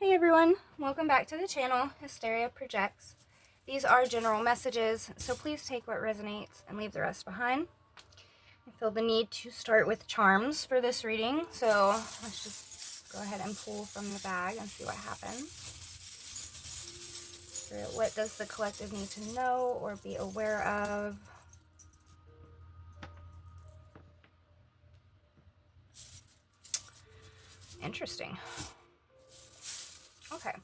Hey everyone, welcome back to the channel, Hysteria Projects. These are general messages, so please take what resonates and leave the rest behind. I feel the need to start with charms for this reading, so let's just go ahead and pull from the bag and see what happens. What does the collective need to know or be aware of? Interesting. Okay.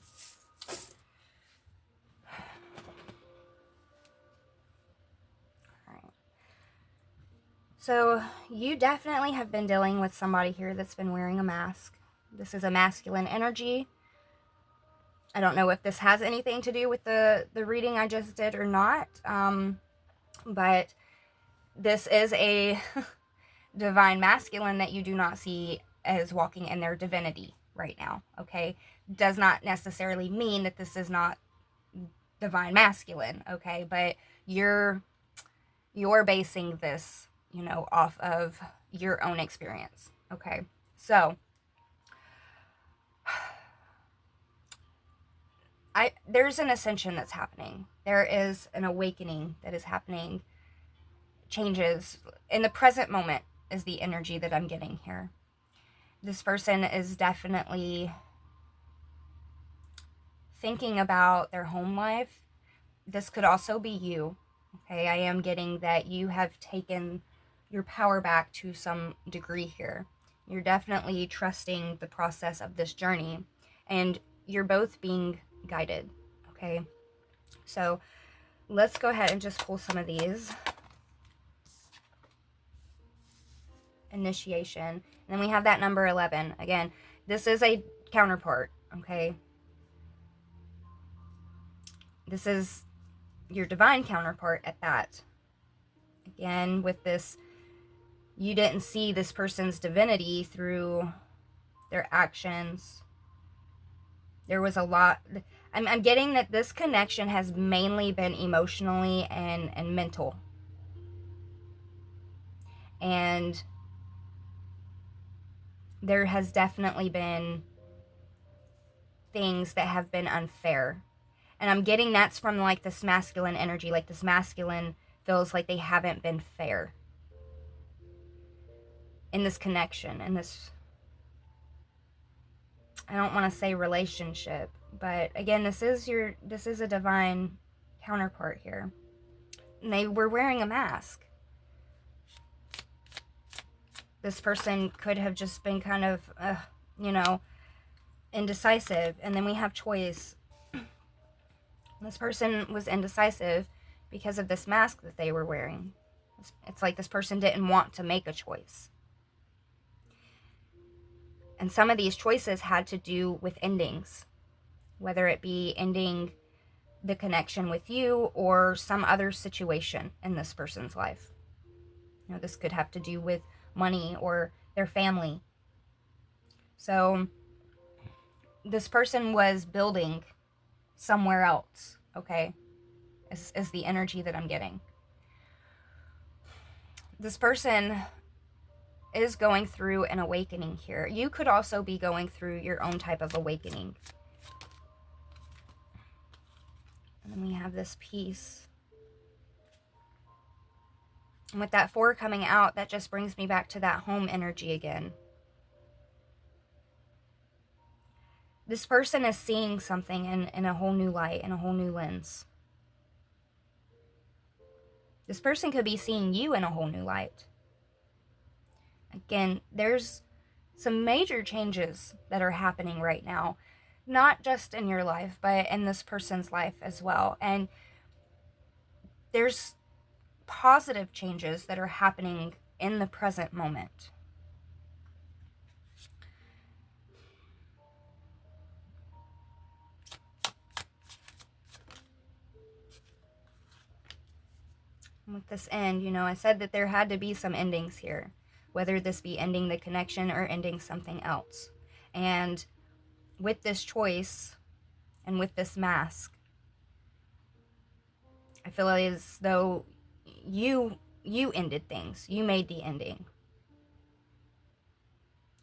Alright. So, you definitely have been dealing with somebody here that's been wearing a mask. This is a masculine energy. I don't know if this has anything to do with the reading I just did or not, but this is a divine masculine that you do not see as walking in their divinity right now, okay? Does not necessarily mean that this is not divine masculine, okay? But you're basing this, off of your own experience, okay? So, there's an ascension that's happening. There is an awakening that is happening. Changes in the present moment is the energy that I'm getting here. This person is definitely thinking about their home life. This could also be you. Okay, I am getting that you have taken your power back to some degree here. You're definitely trusting the process of this journey, and you're both being guided. Okay, so let's go ahead and just pull some of these. Initiation. And then we have that number 11. Again, this is a counterpart, okay? This is your divine counterpart at that. Again, with this, you didn't see this person's divinity through their actions. There was a lot. I'm getting that this connection has mainly been emotionally and mental. And there has definitely been things that have been unfair. And I'm getting that's from like this masculine energy. Like this masculine feels like they haven't been fair in this connection, in this, I don't want to say relationship, but again, this is a divine counterpart here. And they were wearing a mask. This person could have just been kind of, indecisive. And then we have choice. This person was indecisive because of this mask that they were wearing. It's like this person didn't want to make a choice. And some of these choices had to do with endings, whether it be ending the connection with you or some other situation in this person's life. This could have to do with money or their family. So this person was building somewhere else, okay, is the energy that I'm getting. This person is going through an awakening here. You could also be going through your own type of awakening. And then we have this piece. And with that 4 coming out, that just brings me back to that home energy again. This person is seeing something in a whole new light, in a whole new lens. This person could be seeing you in a whole new light. Again, there's some major changes that are happening right now, not just in your life, but in this person's life as well. And there's positive changes that are happening in the present moment. And with this end, I said that there had to be some endings here, whether this be ending the connection or ending something else. And with this choice and with this mask, I feel as though you ended things. You made the ending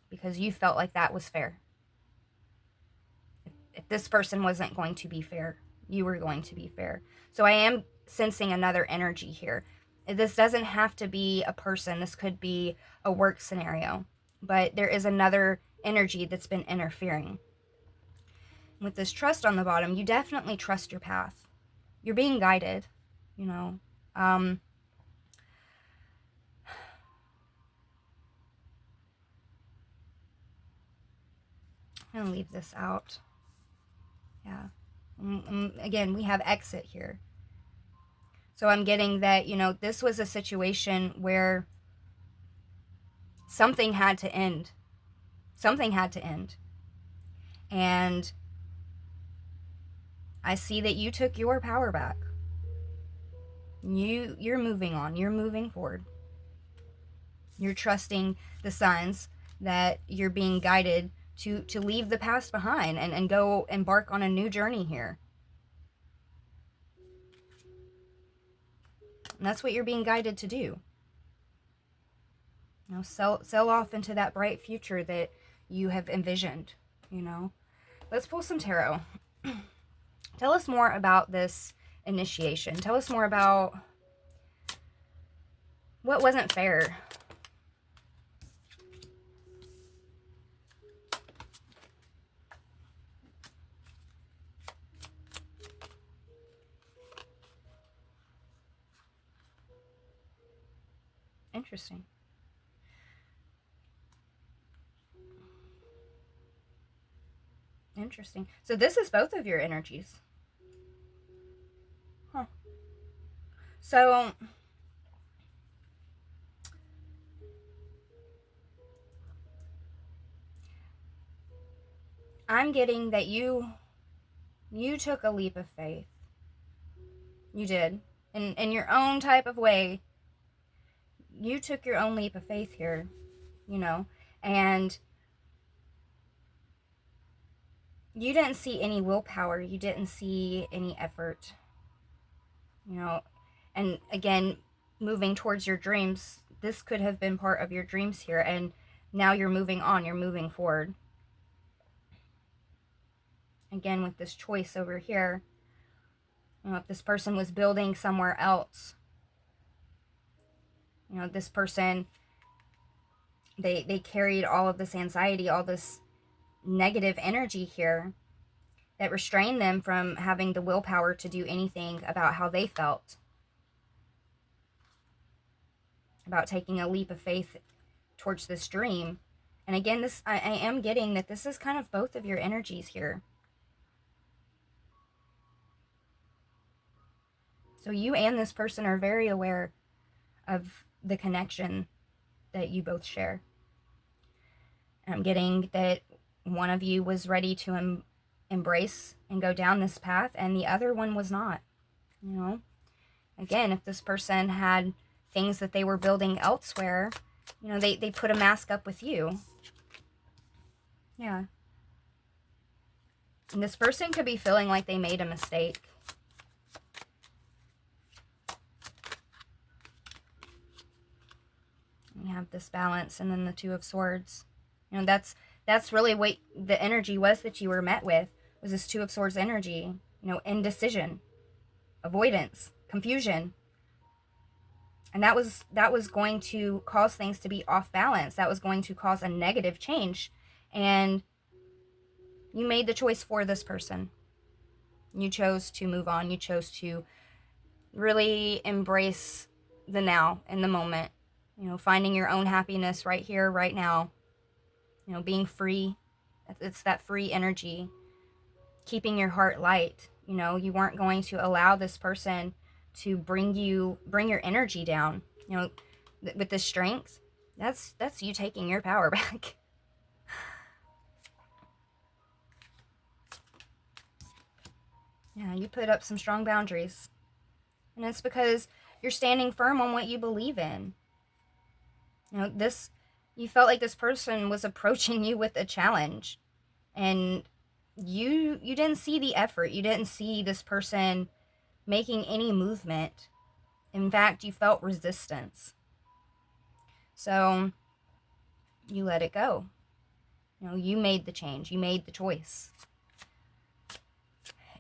because you felt like that was fair. this person wasn't going to be fair. You were going to be fair. So I am sensing another energy here. This doesn't have to be a person. This could be a work scenario. But there is another energy that's been interfering. With this trust on the bottom, you definitely trust your path. You're being guided, you know. I'm going to leave this out. Yeah. Again, we have exit here. So I'm getting that, you know, this was a situation where something had to end. Something had to end. And I see that you took your power back. You're moving on. You're moving forward. You're trusting the signs that you're being guided to leave the past behind and go embark on a new journey here. And that's what you're being guided to do. You know, sell off into that bright future that you have envisioned, you know. Let's pull some tarot. Tell us more about this initiation. Tell us more about what wasn't fair. Interesting. Interesting. So this is both of your energies. Huh. So I'm getting that you took a leap of faith. You did. In your own type of way. You took your own leap of faith here, you know, and you didn't see any willpower. You didn't see any effort, you know. And again, moving towards your dreams, this could have been part of your dreams here, and now you're moving on, you're moving forward. Again, with this choice over here, you know, if this person was building somewhere else, you know, this person, they carried all of this anxiety, all this negative energy here that restrained them from having the willpower to do anything about how they felt, about taking a leap of faith towards this dream. And again, this I am getting that this is kind of both of your energies here. So you and this person are very aware of the connection that you both share. And I'm getting that one of you was ready to embrace and go down this path, and the other one was not. You know, again, if this person had things that they were building elsewhere, you know, they put a mask up with you. Yeah. And this person could be feeling like they made a mistake. You have this balance, and then the Two of Swords. You know, that's really what the energy was that you were met with, was this Two of Swords energy. You know, indecision, avoidance, confusion. And that was going to cause things to be off balance. That was going to cause a negative change. And you made the choice for this person. You chose to move on. You chose to really embrace the now and the moment. You know, finding your own happiness right here, right now. You know, being free. It's that free energy. Keeping your heart light. You know, you weren't going to allow this person to bring your energy down. You know, with the strength, that's you taking your power back. Yeah, you put up some strong boundaries. And it's because you're standing firm on what you believe in. You know, you felt like this person was approaching you with a challenge, and you didn't see the effort. You didn't see this person making any movement. In fact, you felt resistance. So you let it go. You know, you made the change. You made the choice.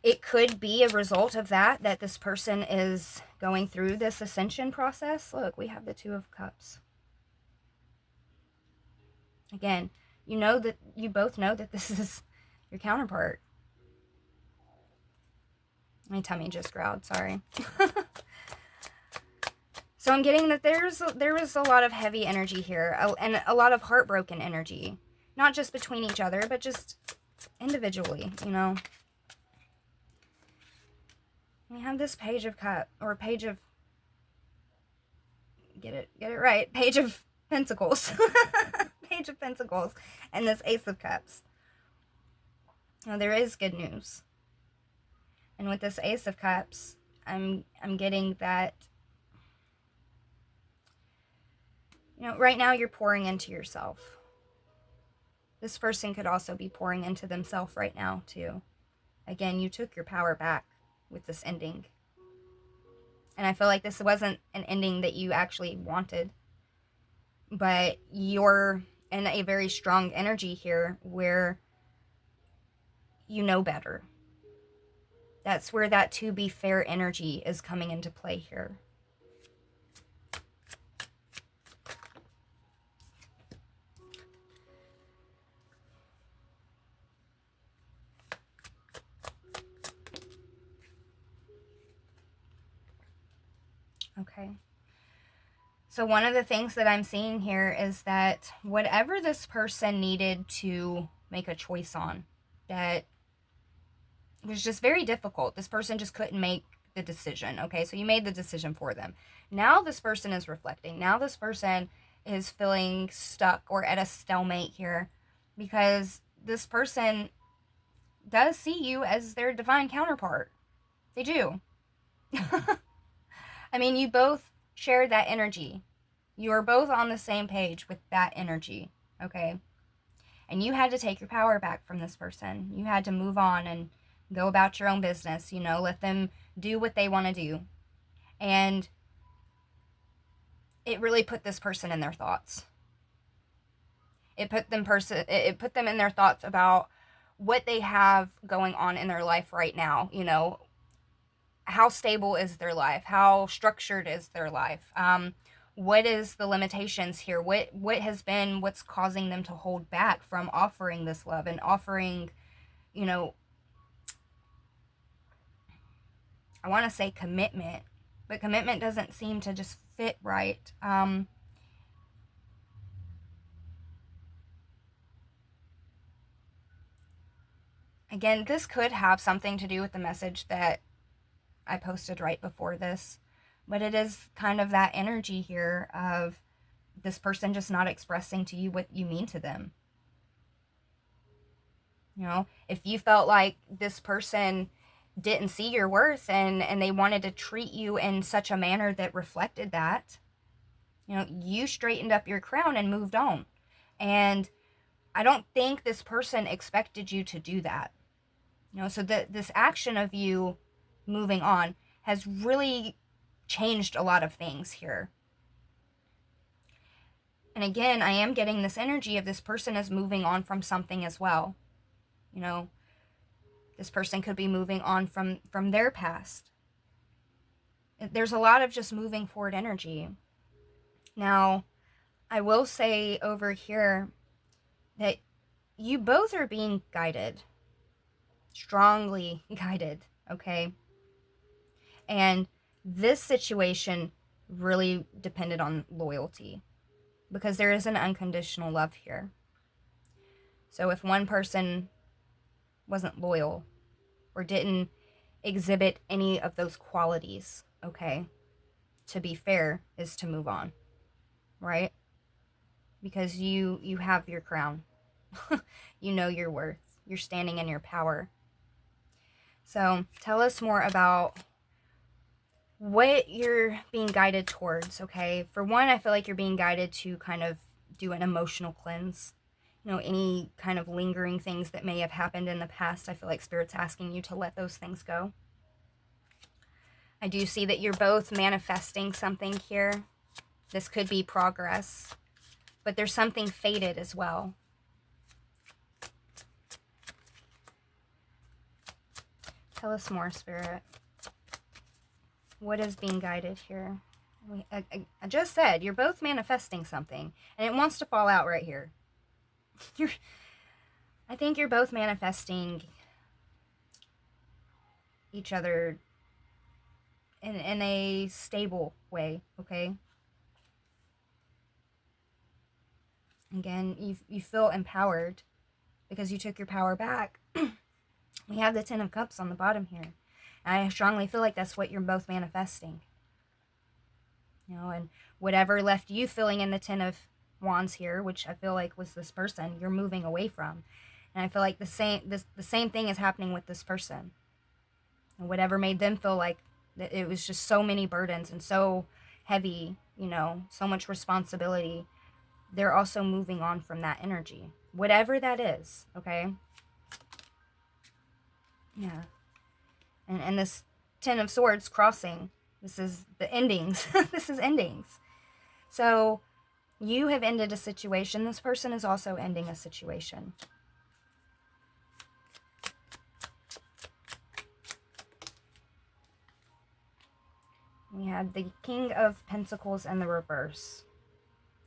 it could be a result of that this person is going through this ascension process. Look, we have the Two of Cups. Again, you both know that this is your counterpart. My tummy just growled, sorry. So I'm getting that there was a lot of heavy energy here, and a lot of heartbroken energy. Not just between each other, but just individually, you know. We have this Page of Cups, or Page of... Get it right. Page of Pentacles. Page of Pentacles. And this Ace of Cups. Now, there is good news. And with this Ace of Cups, I'm getting that, you know, right now you're pouring into yourself. This person could also be pouring into themselves right now, too. Again, you took your power back with this ending. And I feel like this wasn't an ending that you actually wanted. But you're in a very strong energy here where you know better. That's where that to be fair energy is coming into play here. Okay. So one of the things that I'm seeing here is that whatever this person needed to make a choice on, that was just very difficult. This person just couldn't make the decision. Okay, so you made the decision for them. Now this person is reflecting. Now this person is feeling stuck or at a stalemate here because this person does see you as their divine counterpart. They do. I mean, you both share that energy. You are both on the same page with that energy, okay? And you had to take your power back from this person. You had to move on and go about your own business, you know, let them do what they want to do. And it really put this person in their thoughts. It put them in their thoughts about what they have going on in their life right now, you know. How stable is their life? How structured is their life? What is the limitations here? What has been what's causing them to hold back from offering this love and offering, you know, I want to say commitment, but commitment doesn't seem to just fit right. Again, this could have something to do with the message that I posted right before this, but it is kind of that energy here of this person just not expressing to you what you mean to them. You know, if you felt like this person didn't see your worth and they wanted to treat you in such a manner that reflected that, you know, you straightened up your crown and moved on. And I don't think this person expected you to do that. You know, so this action of you moving on has really changed a lot of things here. And again, I am getting this energy of this person is moving on from something as well. You know, this person could be moving on from their past. There's a lot of just moving forward energy. Now, I will say over here that you both are being guided. Strongly guided, okay? And this situation really depended on loyalty because there is an unconditional love here. So if one person wasn't loyal or didn't exhibit any of those qualities, okay, to be fair is to move on, right? Because you have your crown. You know your worth. You're standing in your power. So tell us more about what you're being guided towards, okay? For one, I feel like you're being guided to kind of do an emotional cleanse. You know, any kind of lingering things that may have happened in the past, I feel like Spirit's asking you to let those things go. I do see that you're both manifesting something here. This could be progress, but there's something fated as well. Tell us more, Spirit. What is being guided here? I just said, you're both manifesting something, and it wants to fall out right here. I think you're both manifesting each other in a stable way, okay? Again, you feel empowered because you took your power back. We have the Ten of Cups on the bottom here. And I strongly feel like that's what you're both manifesting. You know, and whatever left you feeling in the Ten of Wands here, which I feel like was this person, you're moving away from. And I feel like the same thing is happening with this person. And whatever made them feel like that it was just so many burdens and so heavy, you know, so much responsibility, they're also moving on from that energy. Whatever that is, okay? Yeah. And this Ten of Swords crossing, this is the endings. This is endings. So you have ended a situation. This person is also ending a situation. We had the King of Pentacles and the reverse.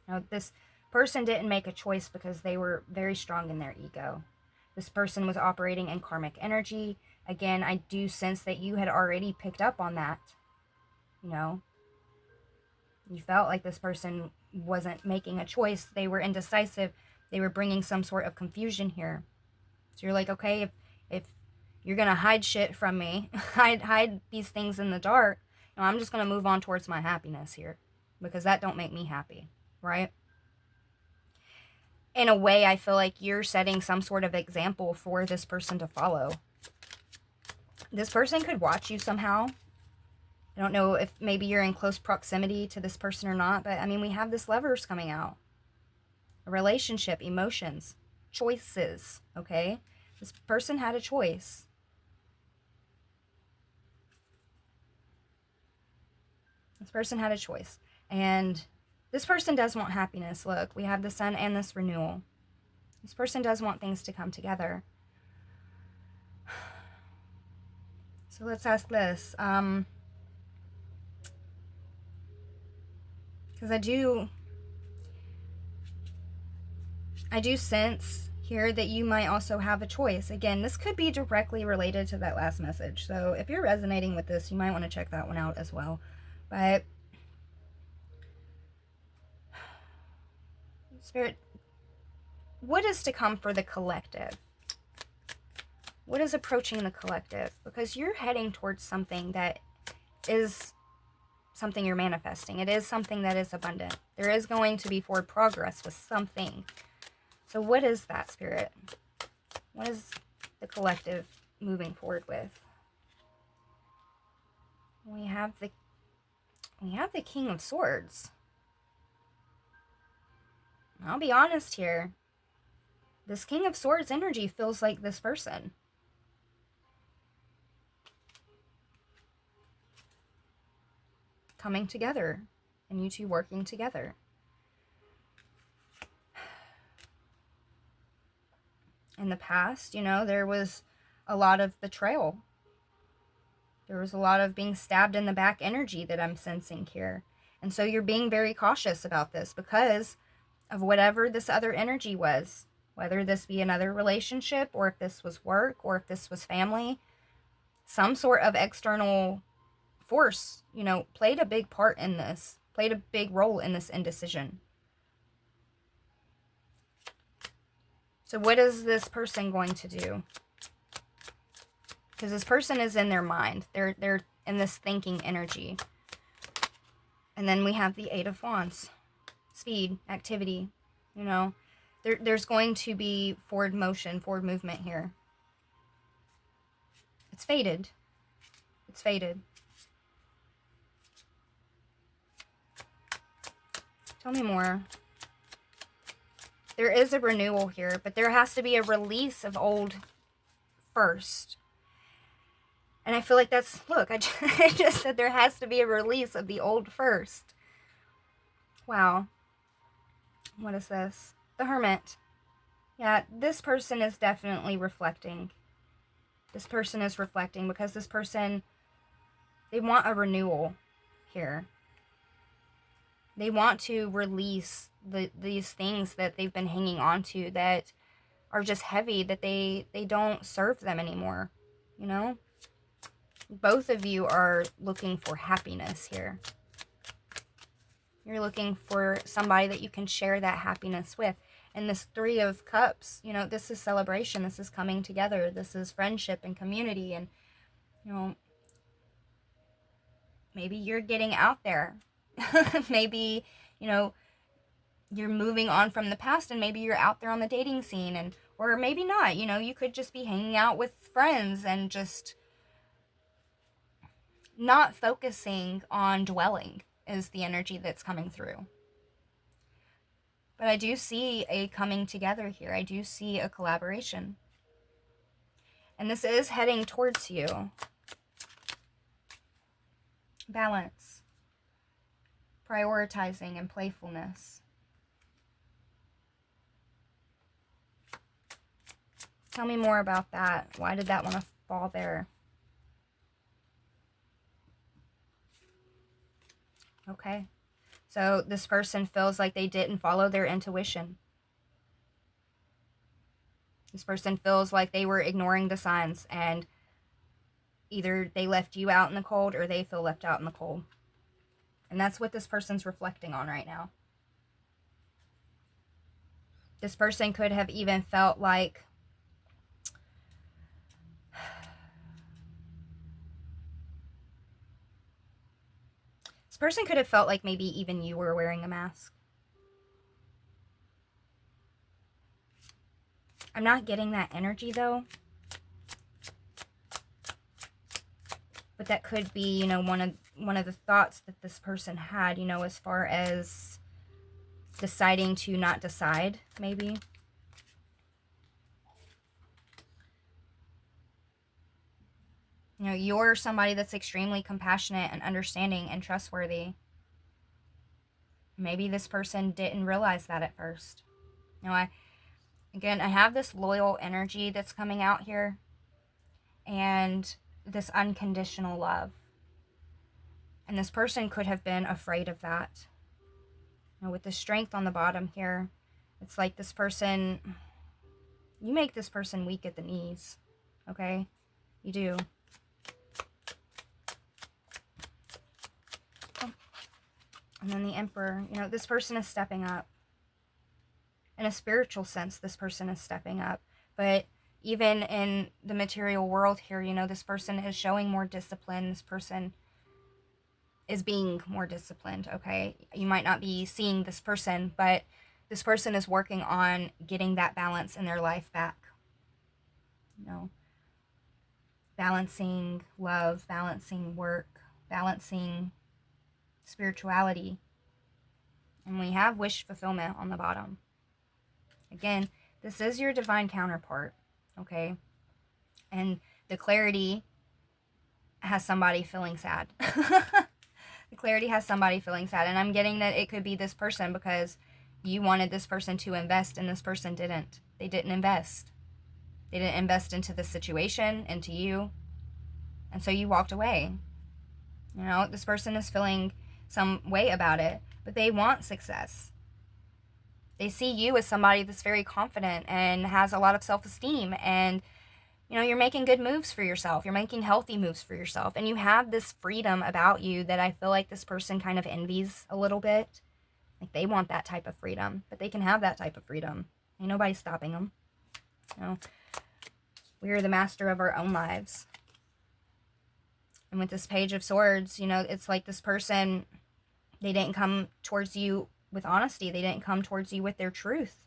Now, this person didn't make a choice because they were very strong in their ego. This person was operating in karmic energy. Again, I do sense that you had already picked up on that. You know, you felt like this person wasn't making a choice. They were indecisive. They were bringing some sort of confusion here. So you're like, okay, if you're going to hide shit from me, hide these things in the dark, you know, I'm just going to move on towards my happiness here because that don't make me happy, right? In a way, I feel like you're setting some sort of example for this person to follow. This person could watch you somehow. I don't know if maybe you're in close proximity to this person or not, but I mean, we have this Lovers coming out. A relationship, emotions, choices, okay? This person had a choice. This person had a choice. And this person does want happiness. Look, we have the Sun and this renewal. This person does want things to come together. So let's ask this. Because I do sense here that you might also have a choice. Again, this could be directly related to that last message. So if you're resonating with this, you might want to check that one out as well. But Spirit, what is to come for the collective? What is approaching the collective? Because you're heading towards something that is something you're manifesting. It is something that is abundant. There is going to be forward progress with something. So what is that, Spirit? What is the collective moving forward with? We have the King of Swords. I'll be honest here. This King of Swords energy feels like this person. Coming together and you two working together. In the past, you know, there was a lot of betrayal. There was a lot of being stabbed in the back energy that I'm sensing here. And so you're being very cautious about this because of whatever this other energy was. Whether this be another relationship or if this was work or if this was family. Some sort of external force, you know, played a big part in this. Played a big role in this indecision. So what is this person going to do? Because this person is in their mind. They're in this thinking energy. And then we have the Eight of Wands. Speed, activity, you know. There's going to be forward motion, forward movement here. It's faded. It's faded. Tell me more. There is a renewal here, but there has to be a release of old first. And I feel like that's, look, I just said there has to be a release of the old first. Wow. What is this? The Hermit. Yeah, this person is definitely reflecting. This person is reflecting because this person, they want a renewal here. They want to release these things that they've been hanging on to that are just heavy, that they don't serve them anymore, you know? Both of you are looking for happiness here. You're looking for somebody that you can share that happiness with. And this Three of Cups, you know, this is celebration. This is coming together. This is friendship and community. And, you know, maybe you're getting out there. Maybe, you know, you're moving on from the past and maybe you're out there on the dating scene, and or maybe not. You know, you could just be hanging out with friends and just not focusing on dwelling is the energy that's coming through. But I do see a coming together here. I do see a collaboration. And this is heading towards you. Balance. Prioritizing and playfulness. Tell me more about that. Why did that want to fall there? Okay. So this person feels like they didn't follow their intuition. This person feels like they were ignoring the signs, and either they left you out in the cold or they feel left out in the cold. And that's what this person's reflecting on right now. This person could have even felt like person could have felt like maybe even you were wearing a mask. I'm not getting that energy though. But that could be, you know, one of the thoughts that this person had, you know, as far as deciding to not decide, maybe. You know, you're somebody that's extremely compassionate and understanding and trustworthy. Maybe this person didn't realize that at first. You know, I have this loyal energy that's coming out here. And this unconditional love. And this person could have been afraid of that. You know, with the strength on the bottom here, it's like this person, you make this person weak at the knees. Okay? You do. And then the Emperor, you know, this person is stepping up. In a spiritual sense, this person is stepping up. But even in the material world here, you know, this person is showing more discipline. This person is being more disciplined, okay? You might not be seeing this person, but this person is working on getting that balance in their life back. You know, balancing love, balancing work, balancing spirituality. And we have wish fulfillment on the bottom. Again, this is your divine counterpart, okay? And the clarity has somebody feeling sad. The clarity has somebody feeling sad. And I'm getting that it could be this person because you wanted this person to invest and this person didn't. They didn't invest. They didn't invest into the situation, into you. And so you walked away. You know, this person is feeling some way about it, but they want success. They see you as somebody that's very confident and has a lot of self-esteem, and you know, you're making good moves for yourself. You're making healthy moves for yourself, and you have this freedom about you that I feel like this person kind of envies a little bit. Like they want that type of freedom, but they can have that type of freedom. Ain't nobody stopping them. You know, we are the master of our own lives. And with this Page of Swords, you know, it's like this person, they didn't come towards you with honesty. They didn't come towards you with their truth.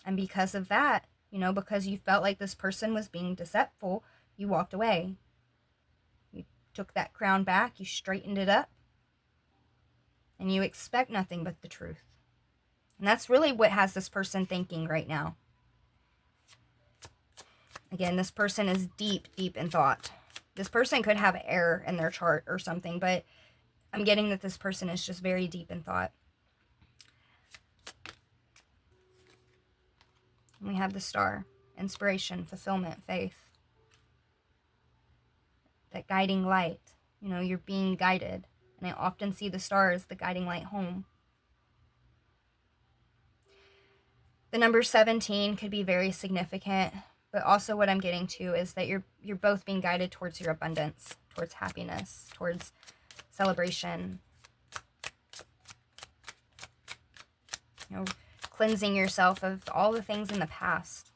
And because of that, you know, because you felt like this person was being deceitful, you walked away. You took that crown back, you straightened it up, and you expect nothing but the truth. And that's really what has this person thinking right now. Again, this person is deep, deep in thought. This person could have error in their chart or something, but I'm getting that this person is just very deep in thought. And we have the Star. inspiration, fulfillment, faith, that guiding light. You know, you're being guided. And I often see the star as the guiding light home. The number 17 could be very significant, but also what I'm getting to is that you're both being guided towards your abundance, towards happiness, towards celebration. You know, cleansing yourself of all the things in the past.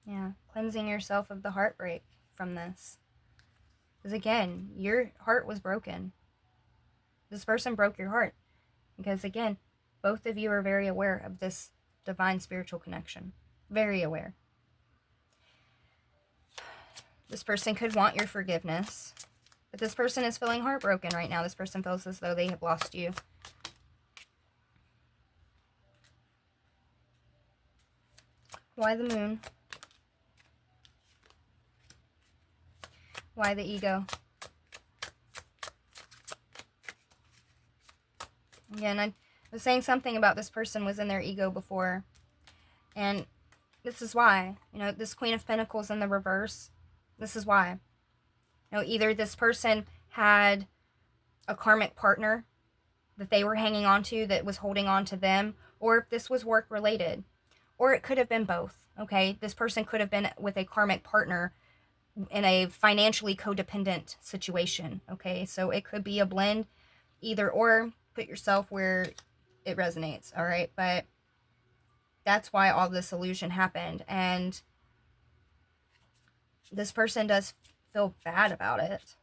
Yeah, cleansing yourself of the heartbreak from this. Because again, your heart was broken. This person broke your heart. Because again, both of you are very aware of this divine spiritual connection. Very aware. This person could want your forgiveness. But this person is feeling heartbroken right now. This person feels as though they have lost you. Why the moon? Why the ego? Again, I was saying something about this person was in their ego before. And this is why. You know, this Queen of Pentacles in the reverse. This is why. You know, either this person had a karmic partner that they were hanging on to that was holding on to them, or if this was work related. Or it could have been both, okay? This person could have been with a karmic partner in a financially codependent situation, okay? So it could be a blend, either or. Put yourself where it resonates, all right? But that's why all this illusion happened. And this person does feel bad about it.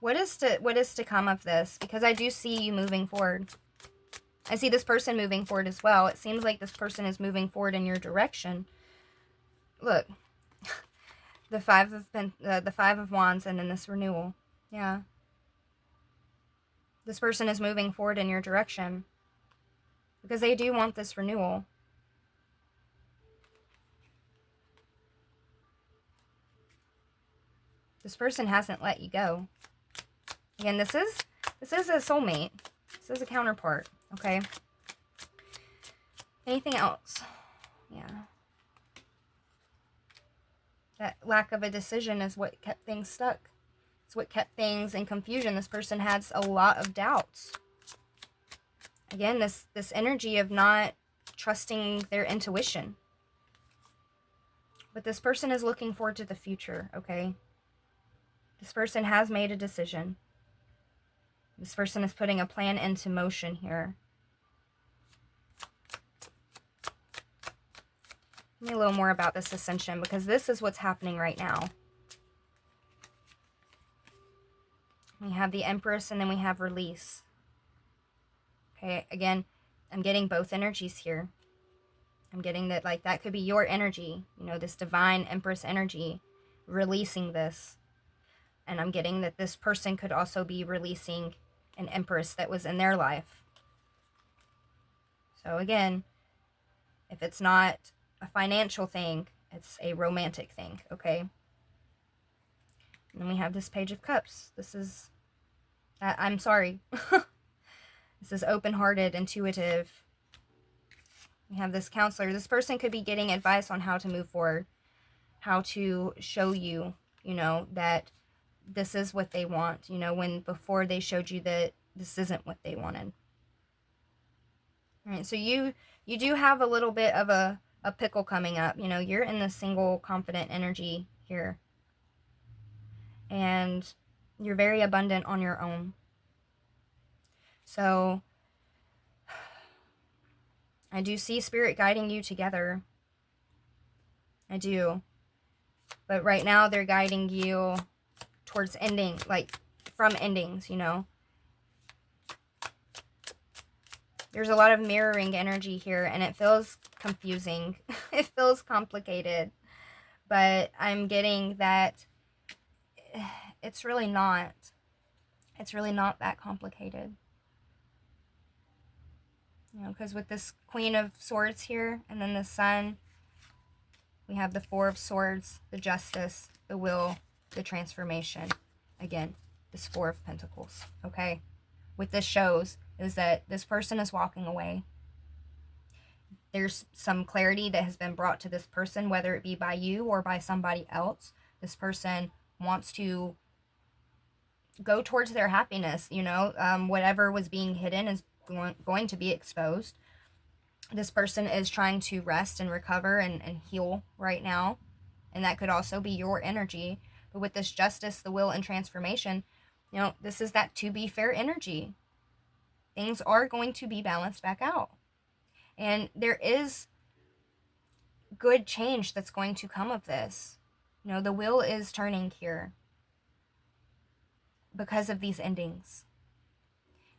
What is to come of this? Because I do see you moving forward. I see this person moving forward as well. It seems like this person is moving forward in your direction. Look, the Five of Wands, and then this renewal. Yeah. This person is moving forward in your direction because they do want this renewal. This person hasn't let you go. Again, this is a soulmate. This is a counterpart, okay? Anything else? Yeah. That lack of a decision is what kept things stuck. It's what kept things in confusion. This person has a lot of doubts. Again, this energy of not trusting their intuition. But this person is looking forward to the future, okay? This person has made a decision. This person is putting a plan into motion here. Tell me a little more about this ascension, because this is what's happening right now. We have the Empress, and then we have release. Okay, again, I'm getting both energies here. I'm getting that, like, that could be your energy, you know, this divine Empress energy, releasing this. And I'm getting that this person could also be releasing an Empress that was in their life. So again, if it's not a financial thing, it's a romantic thing, okay? And then we have this Page of Cups. This is, I'm sorry. This is open-hearted, intuitive. We have this counselor. This person could be getting advice on how to move forward, how to show you, you know, that this is what they want, you know, when before they showed you that this isn't what they wanted. All right, so you do have a little bit of a pickle coming up. You know, you're in the single confident energy here. And you're very abundant on your own. So I do see Spirit guiding you together. I do. But right now they're guiding you towards ending, like from endings, you know. There's a lot of mirroring energy here, and it feels confusing. It feels complicated. But I'm getting that it's really not. It's really not that complicated. You know, because with this Queen of Swords here, and then the Sun, we have the Four of Swords, the Justice, the Will, the Transformation. Again, this Four of Pentacles, okay? What this shows is that this person is walking away. There's some clarity that has been brought to this person, whether it be by you or by somebody else. This person wants to go towards their happiness, whatever was being hidden is going to be exposed. This person is trying to rest and recover and heal right now. And that could also be your energy. But with this justice, the will, and transformation, this is that to be fair energy. Things are going to be balanced back out. And there is good change that's going to come of this. The wheel is turning here because of these endings.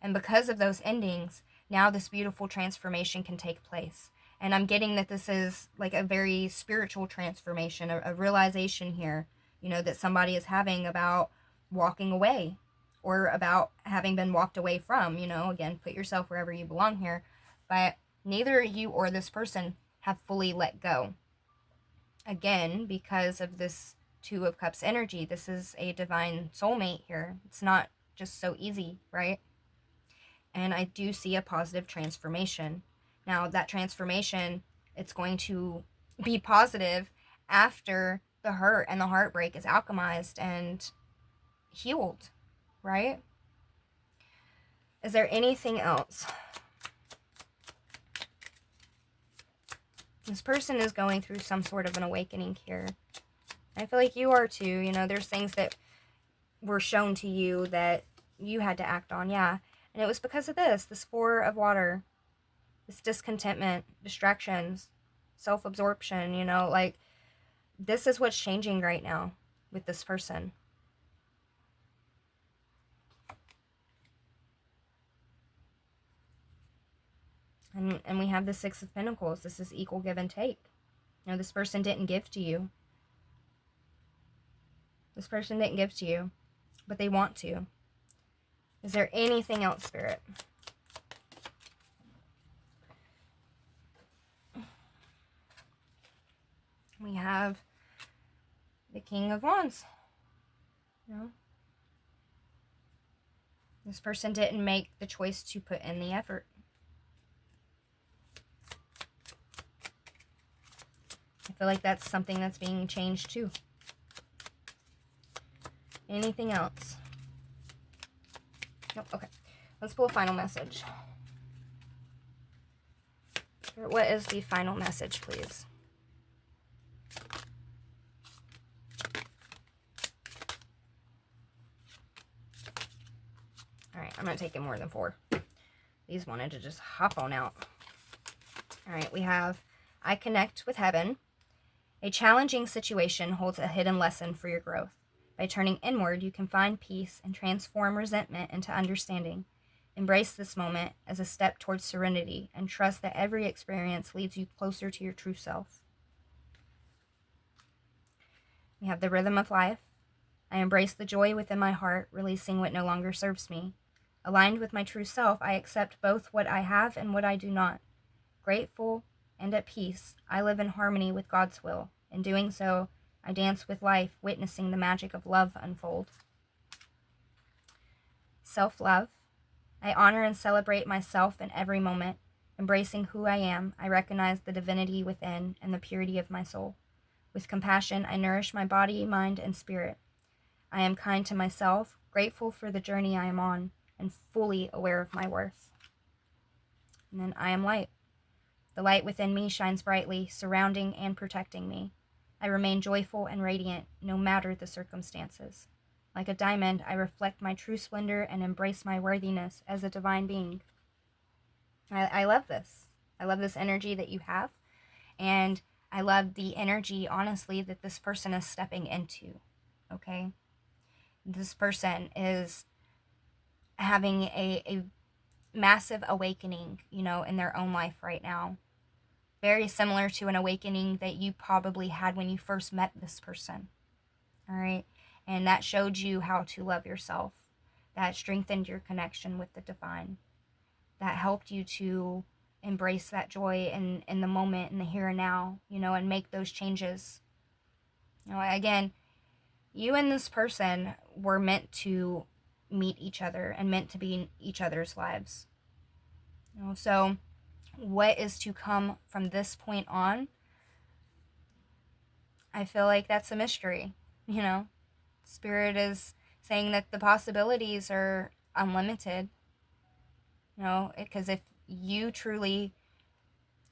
And because of those endings, now this beautiful transformation can take place. And I'm getting that this is like a very spiritual transformation, a realization here, that somebody is having about walking away or about having been walked away from. Again, put yourself wherever you belong here. But neither you or this person have fully let go. Again, because of this Two of Cups energy, this is a divine soulmate here. It's not just so easy, right? And I do see a positive transformation. Now, that transformation, it's going to be positive after the hurt and the heartbreak is alchemized and healed, right? Is there anything else? This person is going through some sort of an awakening here. I feel like you are too. There's things that were shown to you that you had to act on, yeah. And it was because of this Four of Water, this discontentment, distractions, self-absorption, like this is what's changing right now with this person. And we have the Six of Pentacles. This is equal give and take. This person didn't give to you. This person didn't give to you, but they want to. Is there anything else, Spirit? We have the King of Wands. This person didn't make the choice to put in the effort. I feel like that's something that's being changed too. Anything else? Nope. Okay. Let's pull a final message. What is the final message, please? Alright, I'm not taking more than 4. These wanted to just hop on out. Alright, we have I connect with heaven. A challenging situation holds a hidden lesson for your growth. By turning inward, you can find peace and transform resentment into understanding. Embrace this moment as a step towards serenity and trust that every experience leads you closer to your true self. We have the rhythm of life. I embrace the joy within my heart, releasing what no longer serves me. Aligned with my true self, I accept both what I have and what I do not. Grateful and at peace, I live in harmony with God's will. In doing so, I dance with life, witnessing the magic of love unfold. Self-love. I honor and celebrate myself in every moment. Embracing who I am, I recognize the divinity within and the purity of my soul. With compassion, I nourish my body, mind, and spirit. I am kind to myself, grateful for the journey I am on, and fully aware of my worth. And then I am light. The light within me shines brightly, surrounding and protecting me. I remain joyful and radiant, no matter the circumstances. Like a diamond, I reflect my true splendor and embrace my worthiness as a divine being. I love this. I love this energy that you have. And I love the energy, honestly, that this person is stepping into. Okay? This person is having a massive awakening, in their own life right now. Very similar to an awakening that you probably had when you first met this person. All right? And that showed you how to love yourself. That strengthened your connection with the divine. That helped you to embrace that joy in the moment, in the here and now, and make those changes. Again, you and this person were meant to meet each other and meant to be in each other's lives. So what is to come from this point on, I feel like that's a mystery. Spirit is saying that the possibilities are unlimited. Because if you truly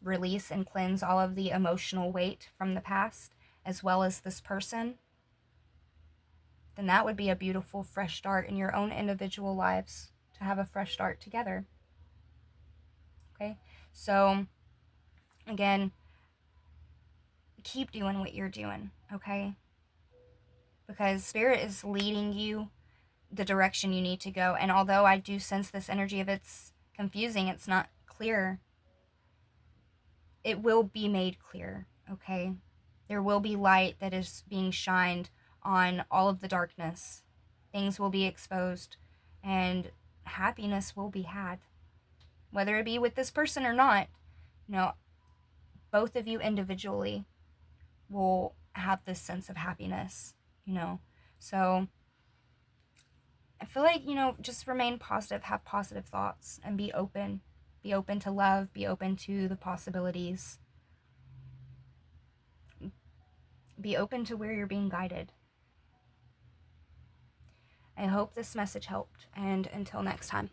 release and cleanse all of the emotional weight from the past, as well as this person, then that would be a beautiful fresh start in your own individual lives, to have a fresh start together. Okay? So, again, keep doing what you're doing, okay? Because Spirit is leading you the direction you need to go. And although I do sense this energy of it's confusing, it's not clear, it will be made clear, okay? There will be light that is being shined on all of the darkness. Things will be exposed, and happiness will be had. Whether it be with this person or not, both of you individually will have this sense of happiness, So I feel like, just remain positive, have positive thoughts, and be open. Be open to love, be open to the possibilities. Be open to where you're being guided. I hope this message helped, and until next time.